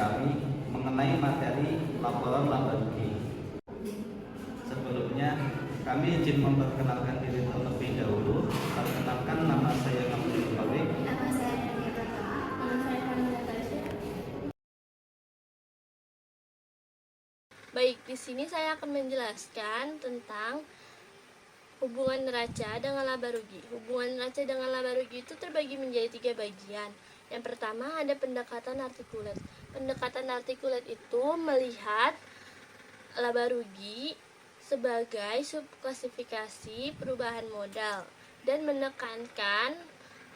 kami mengenai materi laporan laba rugi. Sebelumnya, kami izin memperkenalkan diri terlebih dahulu. Perkenalkan, nama saya Kamil Falik. Nama saya Nadia Pertama. Nama saya Kamila Tasya. Baik, di sini saya akan menjelaskan tentang hubungan neraca dengan laba rugi. Hubungan neraca dengan laba rugi itu terbagi menjadi 3 bagian. Yang pertama ada pendekatan artikulat. Pendekatan artikulat itu melihat laba rugi sebagai subklasifikasi perubahan modal dan menekankan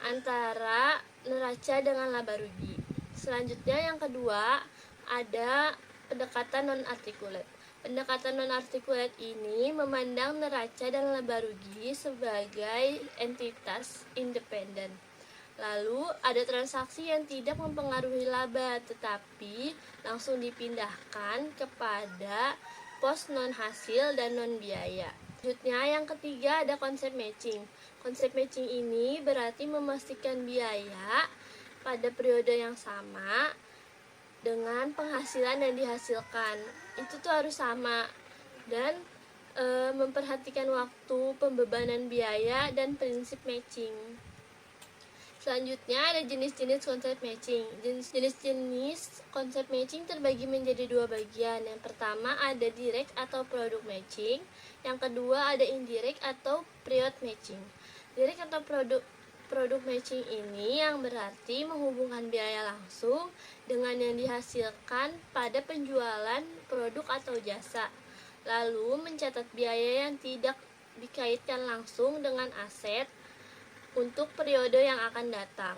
antara neraca dengan laba rugi. Selanjutnya yang kedua ada pendekatan non-artikulat. Pendekatan non-artikulat ini memandang neraca dan laba rugi sebagai entitas independen. Lalu ada transaksi yang tidak mempengaruhi laba tetapi langsung dipindahkan kepada pos non-hasil dan non-biaya. Selanjutnya yang ketiga ada konsep matching. Konsep matching ini berarti memastikan biaya pada periode yang sama dengan penghasilan yang dihasilkan. Itu tuh harus sama dan memperhatikan waktu, pembebanan biaya, dan prinsip matching. Selanjutnya ada jenis-jenis konsep matching. Jenis-jenis konsep matching terbagi menjadi 2 bagian. Yang pertama ada direct atau product matching. Yang kedua ada indirect atau period matching. Direct atau produk matching ini yang berarti menghubungkan biaya langsung dengan yang dihasilkan pada penjualan produk atau jasa, lalu mencatat biaya yang tidak dikaitkan langsung dengan aset untuk periode yang akan datang.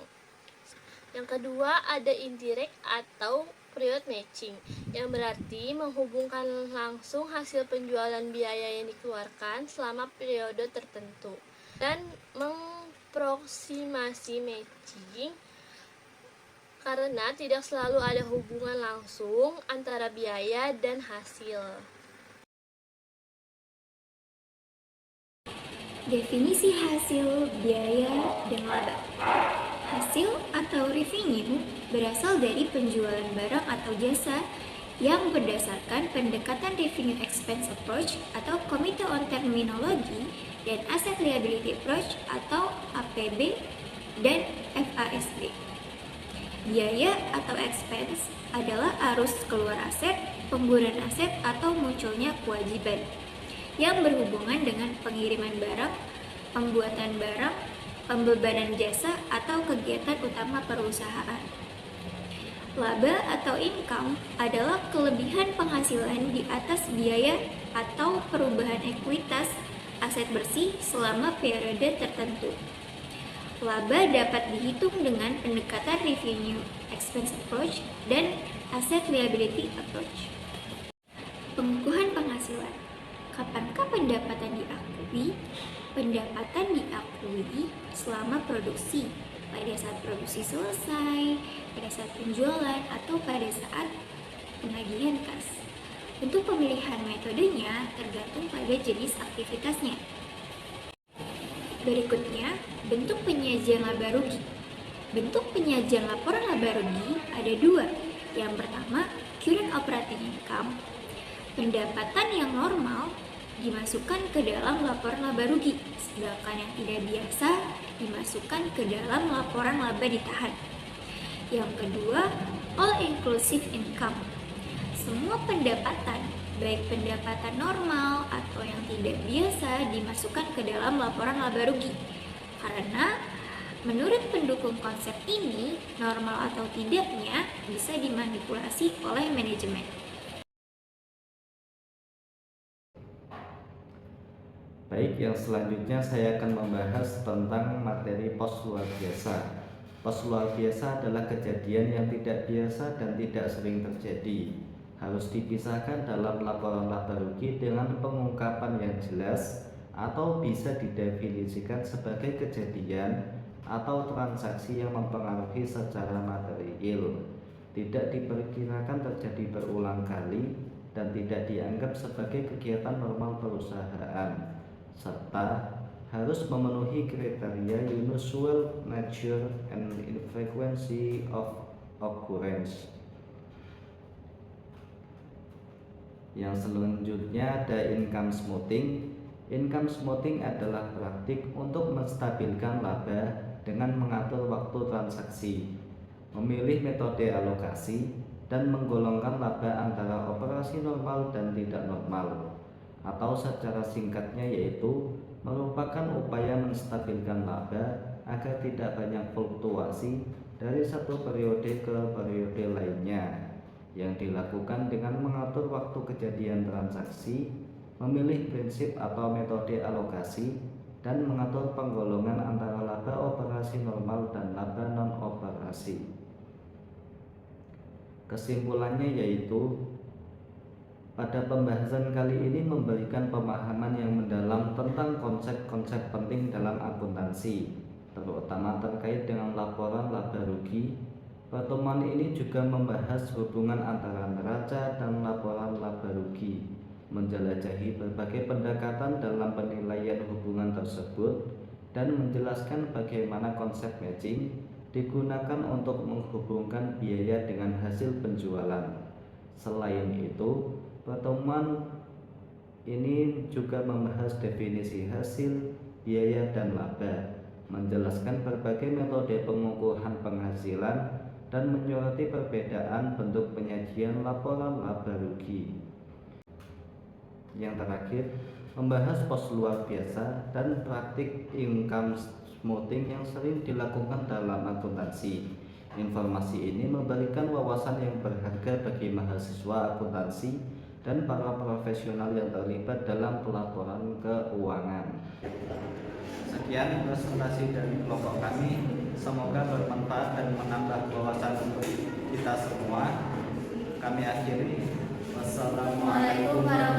Yang kedua ada indirect atau period matching, yang berarti menghubungkan langsung hasil penjualan biaya yang dikeluarkan selama periode tertentu dan aproksimasi matching karena tidak selalu ada hubungan langsung antara biaya dan hasil. Definisi hasil, biaya, dan laba. Hasil atau revenue berasal dari penjualan barang atau jasa yang berdasarkan pendekatan revenue expense approach atau Committee on Terminology dan Asset Liability Approach atau APB dan FASB. Biaya atau expense adalah arus keluar aset, penggunaan aset atau munculnya kewajiban yang berhubungan dengan pengiriman barang, pembuatan barang, pembebanan jasa, atau kegiatan utama perusahaan. Laba atau income adalah kelebihan penghasilan di atas biaya atau perubahan ekuitas aset bersih selama periode tertentu. Laba dapat dihitung dengan pendekatan revenue expense approach dan asset liability approach. Pengukuhan penghasilan. Kapankah pendapatan diakui? Pendapatan diakui selama produksi, pada saat produksi selesai, pada saat penjualan, atau pada saat penagihan kas. Untuk pemilihan metodenya tergantung pada jenis aktivitasnya. Berikutnya, bentuk penyajian laba rugi. Bentuk penyajian laporan laba rugi ada 2. Yang pertama, current operating income. Pendapatan yang normal dimasukkan ke dalam laporan laba rugi, sedangkan yang tidak biasa dimasukkan ke dalam laporan laba ditahan. Yang kedua, all inclusive income. Semua pendapatan, baik pendapatan normal atau yang tidak biasa, dimasukkan ke dalam laporan laba rugi. Karena menurut pendukung konsep ini, normal atau tidaknya bisa dimanipulasi oleh manajemen. Baik, yang selanjutnya saya akan membahas tentang materi pos luar biasa. Pos luar biasa adalah kejadian yang tidak biasa dan tidak sering terjadi. Harus dipisahkan dalam laporan laba rugi dengan pengungkapan yang jelas atau bisa didefinisikan sebagai kejadian atau transaksi yang mempengaruhi secara material, tidak diperkirakan terjadi berulang kali dan tidak dianggap sebagai kegiatan normal perusahaan, serta harus memenuhi kriteria unusual nature and frequency of occurrence. Yang selanjutnya ada income smoothing. Income smoothing adalah praktik untuk menstabilkan laba dengan mengatur waktu transaksi, memilih metode alokasi, dan menggolongkan laba antara operasi normal dan tidak normal, atau secara singkatnya yaitu merupakan upaya menstabilkan laba agar tidak banyak fluktuasi dari satu periode ke periode lainnya, yang dilakukan dengan mengatur waktu kejadian transaksi, memilih prinsip atau metode alokasi, dan mengatur penggolongan antara laba operasi normal dan laba non-operasi. Kesimpulannya yaitu, pada pembahasan kali ini memberikan pemahaman yang mendalam tentang konsep-konsep penting dalam akuntansi, terutama terkait dengan laporan laba rugi. Pertemuan ini juga membahas hubungan antara neraca dan laporan laba rugi, menjelajahi berbagai pendekatan dalam penilaian hubungan tersebut, dan menjelaskan bagaimana konsep matching digunakan untuk menghubungkan biaya dengan hasil penjualan. Selain itu, pertemuan ini juga membahas definisi hasil, biaya, dan laba, menjelaskan berbagai metode pengukuran penghasilan, dan menyoroti perbedaan bentuk penyajian laporan laba rugi. Yang terakhir, membahas pos luar biasa dan praktik income smoothing yang sering dilakukan dalam akuntansi. Informasi ini memberikan wawasan yang berharga bagi mahasiswa akuntansi dan para profesional yang terlibat dalam pelaporan keuangan. Sekian presentasi dari kelompok kami, semoga bermanfaat dan menambah wawasan untuk kita semua. Kami akhiri. Wassalamualaikum warahmatullahi wabarakatuh.